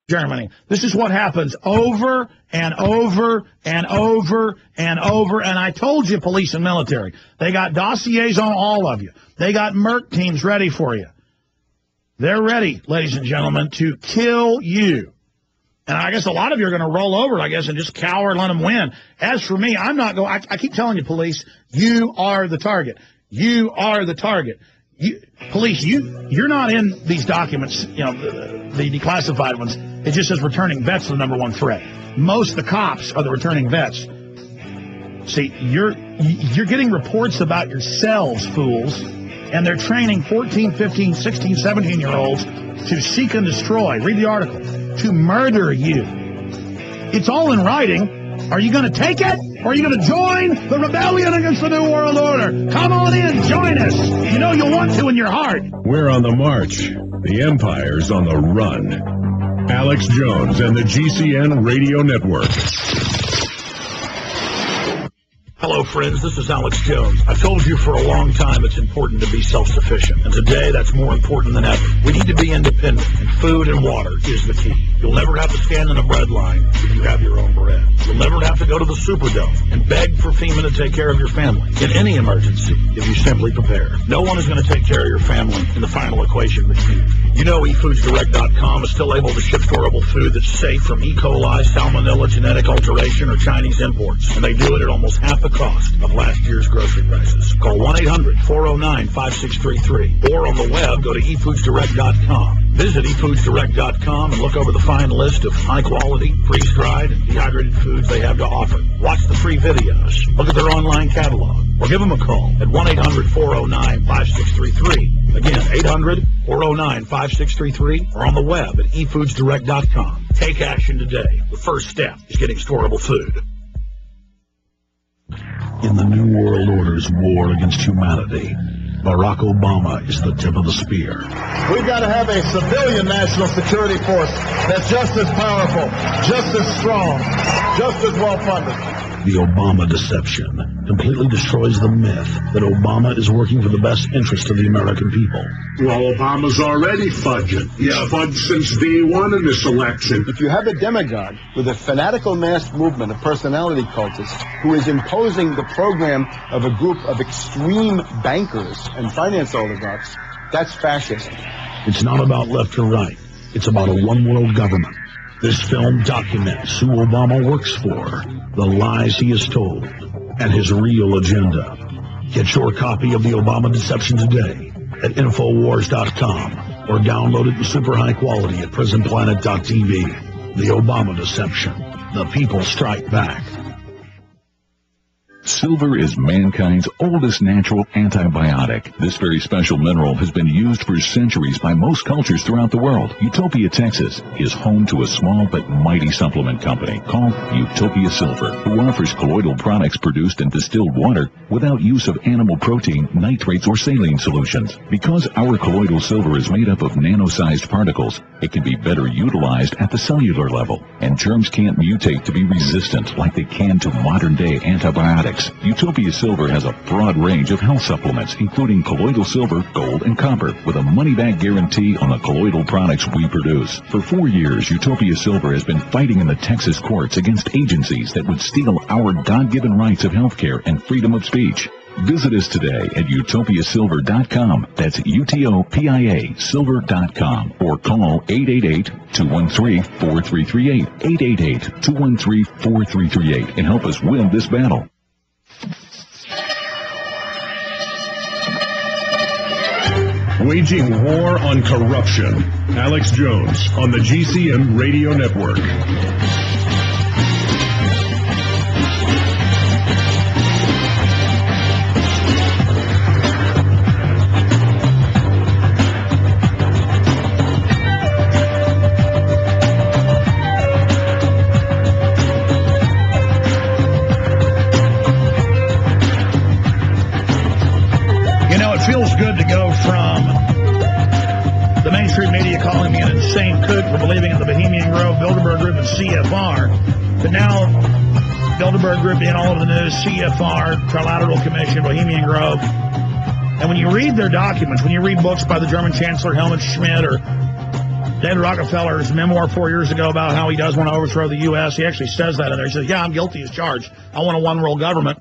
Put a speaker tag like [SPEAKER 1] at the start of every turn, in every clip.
[SPEAKER 1] Germany. This is what happens over and over and over and over. And I told you, police and military, they got dossiers on all of you. They got Merc teams ready for you. They're ready, ladies and gentlemen, to kill you. And I guess a lot of you are going to roll over, I guess, and just cower and let them win. As for me, I'm not going. I keep telling you, police, you are the target. You are the target. Police, you're not in these documents, you know, the declassified ones. It just says returning vets are the #1 threat. Most of the cops are the returning vets. See, you're getting reports about yourselves, fools, and they're training 14, 15, 16, 17-year-olds to seek and destroy. Read the article. To murder you. It's all in writing. Are you going to take it? Or are you going to join the rebellion against the New World Order? Come on in, join us. You know you'll want to in your heart.
[SPEAKER 2] We're on the march. The empire's on the run. Alex Jones and the GCN Radio Network.
[SPEAKER 1] Hello, friends. This is Alex Jones. I've told you for a long time it's important to be self-sufficient. And today, that's more important than ever. We need to be independent, and food and water is the key. You'll never have to stand in a bread line if you have your own bread. You'll never have to go to the Superdome and beg for FEMA to take care of your family in any emergency if you simply prepare. No one is going to take care of your family in the final equation but you. You know eFoodsDirect.com is still able to ship storable food that's safe from E. coli, salmonella, genetic alteration, or Chinese imports. And they do it at almost half the cost of last year's grocery prices. Call 1-800-409-5633. Or on the web, go to eFoodsDirect.com. Visit eFoodsDirect.com and look over the fine list of high-quality, freeze-dried, and dehydrated foods they have to offer. Watch the free videos. Look at their online catalog. Or give them a call at 1-800-409-5633. Again, 800-409-5633. Or on the web at eFoodsDirect.com. Take action today. The first step is getting storable food.
[SPEAKER 3] In the New World Order's war against humanity, Barack Obama is the tip of the spear.
[SPEAKER 4] We've got to have a civilian national security force that's just as powerful, just as strong, just as well-funded.
[SPEAKER 3] The Obama deception completely destroys the myth that Obama is working for the best interest of the American people.
[SPEAKER 5] Well, Obama's already fudging. He's fudged since day one in this election.
[SPEAKER 4] If you have a demagogue with a fanatical mass movement of personality cultists who is imposing the program of a group of extreme bankers and finance oligarchs, that's fascism.
[SPEAKER 3] It's not about left or right. It's about a one-world government. This film documents who Obama works for, the lies he has told, and his real agenda. Get your copy of the Obama Deception today at Infowars.com or download it in super high quality at PrisonPlanet.tv. The Obama Deception. The people strike back.
[SPEAKER 6] Silver is mankind's oldest natural antibiotic. This very special mineral has been used for centuries by most cultures throughout the world. Utopia, Texas is home to a small but mighty supplement company called Utopia Silver, who offers colloidal products produced in distilled water without use of animal protein, nitrates, or saline solutions. Because our colloidal silver is made up of nano-sized particles, it can be better utilized at the cellular level, and germs can't mutate to be resistant like they can to modern-day antibiotics. Utopia Silver has a broad range of health supplements, including colloidal silver, gold, and copper, with a money-back guarantee on the colloidal products we produce. For 4 years, Utopia Silver has been fighting in the Texas courts against agencies that would steal our God-given rights of health care and freedom of speech. Visit us today at utopiasilver.com. That's UTOPIA silver.com. Or call 888-213-4338. 888-213-4338 and help us win this battle.
[SPEAKER 2] Waging war on corruption. Alex Jones on the GCN Radio Network.
[SPEAKER 1] Feels good to go from the mainstream media calling me an insane kook for believing in the Bohemian Grove, Bilderberg Group, and CFR, to now Bilderberg Group being all over the news, CFR, Trilateral Commission, Bohemian Grove. And when you read their documents, when you read books by the German Chancellor Helmut Schmidt or David Rockefeller's memoir 4 years ago about how he does want to overthrow the U.S. He actually says that in there. He says, yeah, I'm guilty as charged. I want a one-world government.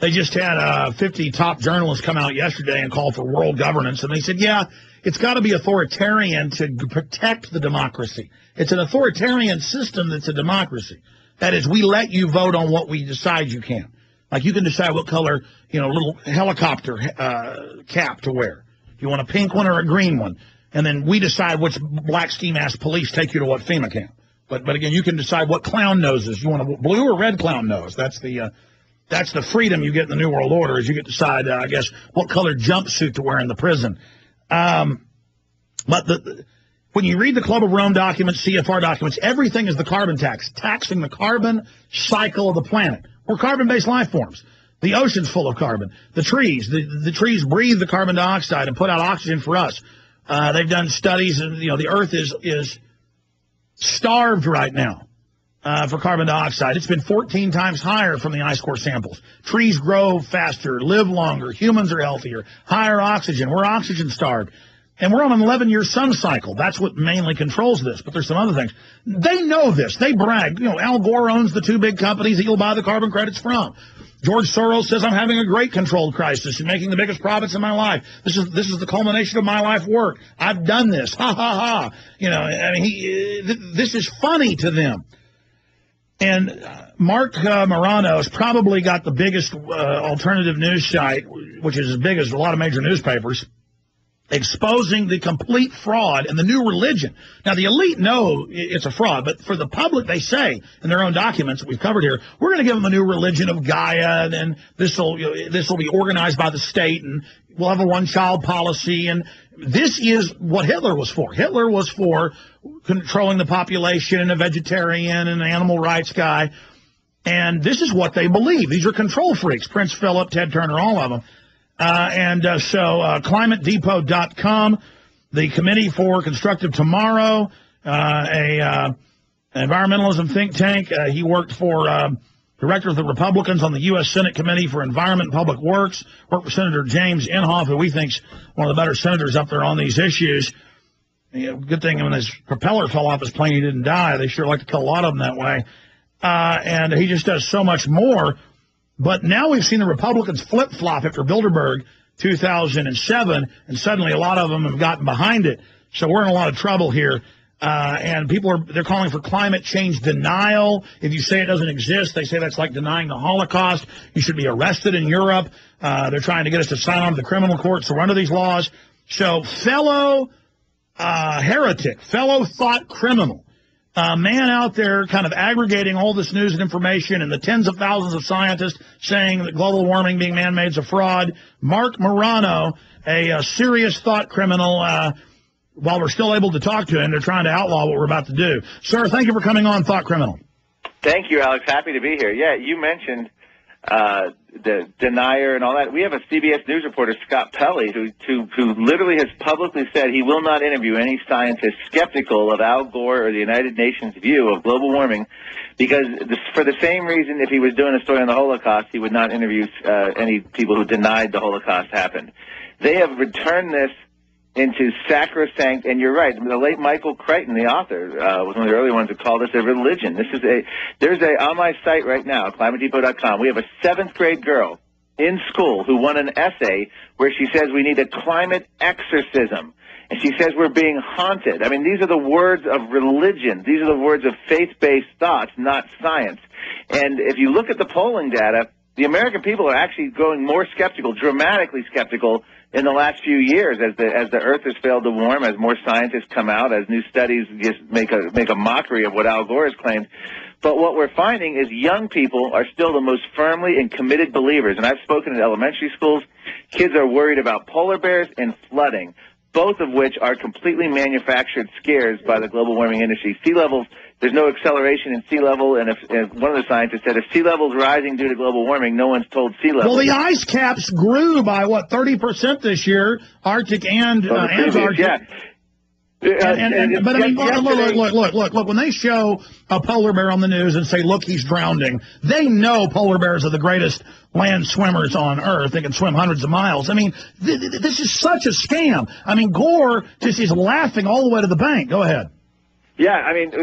[SPEAKER 1] They just had 50 top journalists come out yesterday and call for world governance. And they said, yeah, it's got to be authoritarian to protect the democracy. It's an authoritarian system that's a democracy. That is, we let you vote on what we decide you can. Like you can decide what color, little helicopter cap to wear. You want a pink one or a green one. And then we decide which black ski mask police take you to what FEMA camp. But again, you can decide what clown noses. You want a blue or red clown nose. That's the freedom you get in the New World Order, is you get to decide, I guess, what color jumpsuit to wear in the prison. But when you read the Club of Rome documents, CFR documents, everything is the carbon tax, taxing the carbon cycle of the planet. We're carbon-based life forms. The ocean's full of carbon. The trees, the trees breathe the carbon dioxide and put out oxygen for us. They've done studies, and the Earth is starved right now for carbon dioxide. It's been 14 times higher from the ice core samples. Trees grow faster, live longer, humans are healthier, higher oxygen. We're oxygen starved. And we're on an 11-year sun cycle. That's what mainly controls this, but there's some other things. They know this. They brag. Al Gore owns the two big companies that you'll buy the carbon credits from. George Soros says, I'm having a great controlled crisis and making the biggest profits in my life. This is the culmination of my life work. I've done this. Ha, ha, ha. This is funny to them. And Mark Morano has probably got the biggest alternative news site, which is as big as a lot of major newspapers, exposing the complete fraud in the new religion. Now, the elite know it's a fraud, but for the public, they say in their own documents that we've covered here, we're going to give them a new religion of Gaia, and this will be organized by the state, and we'll have a one-child policy. And this is what Hitler was for. Hitler was for controlling the population and a vegetarian and an animal rights guy. And this is what they believe. These are control freaks, Prince Philip, Ted Turner, all of them. So ClimateDepot.com, the Committee for Constructive Tomorrow, a environmentalism think tank. He worked for director of the Republicans on the U.S. Senate Committee for Environment and Public Works, worked for Senator James Inhofe, who we think's one of the better senators up there on these issues. Good thing when his propeller fell off his plane, he didn't die. They sure like to kill a lot of them that way. And he just does so much more. But now we've seen the Republicans flip-flop after Bilderberg 2007, and suddenly a lot of them have gotten behind it. So we're in a lot of trouble here. And they're calling for climate change denial. If you say it doesn't exist, they say that's like denying the Holocaust. You should be arrested in Europe. They're trying to get us to sign on to the criminal court, so we're under these laws. So fellow heretic, fellow thought criminal, man out there kind of aggregating all this news and information, and the tens of thousands of scientists saying that global warming being man-made is a fraud. Mark Morano, a serious thought criminal. While we're still able to talk to him, they're trying to outlaw what we're about to do. Sir, thank you for coming on, Thought Criminal.
[SPEAKER 7] Thank you, Alex. Happy to be here. Yeah, you mentioned the denier and all that. We have a CBS News reporter, Scott Pelley, who literally has publicly said he will not interview any scientist skeptical of Al Gore or the United Nations view of global warming, because for the same reason, if he was doing a story on the Holocaust, he would not interview any people who denied the Holocaust happened. They have returned this into sacrosanct, and you're right, the late Michael Crichton, the author, was one of the early ones who called this a religion. There's on my site right now, ClimateDepot.com, we have a 7th grade girl in school who won an essay where she says we need a climate exorcism. And she says we're being haunted. I mean, these are the words of religion. These are the words of faith-based thoughts, not science. And if you look at the polling data, the American people are actually going more skeptical, dramatically skeptical, in the last few years, as the Earth has failed to warm, as more scientists come out, as new studies just make a mockery of what Al Gore has claimed. But what we're finding is young people are still the most firmly and committed believers. And I've spoken in elementary schools. Kids are worried about polar bears and flooding, both of which are completely manufactured scares by the global warming industry. Sea levels, there's no acceleration in sea level, and if one of the scientists said if sea level's rising due to global warming, no one's told sea level.
[SPEAKER 1] Well, the ice caps grew by, 30% this year, Arctic and Antarctic.
[SPEAKER 7] Yeah.
[SPEAKER 1] But I mean, look, when they show a polar bear on the news and say, look, he's drowning, they know polar bears are the greatest land swimmers on Earth. They can swim hundreds of miles. I mean, this is such a scam. I mean, Gore just is laughing all the way to the bank. Go ahead.
[SPEAKER 7] Yeah, I mean,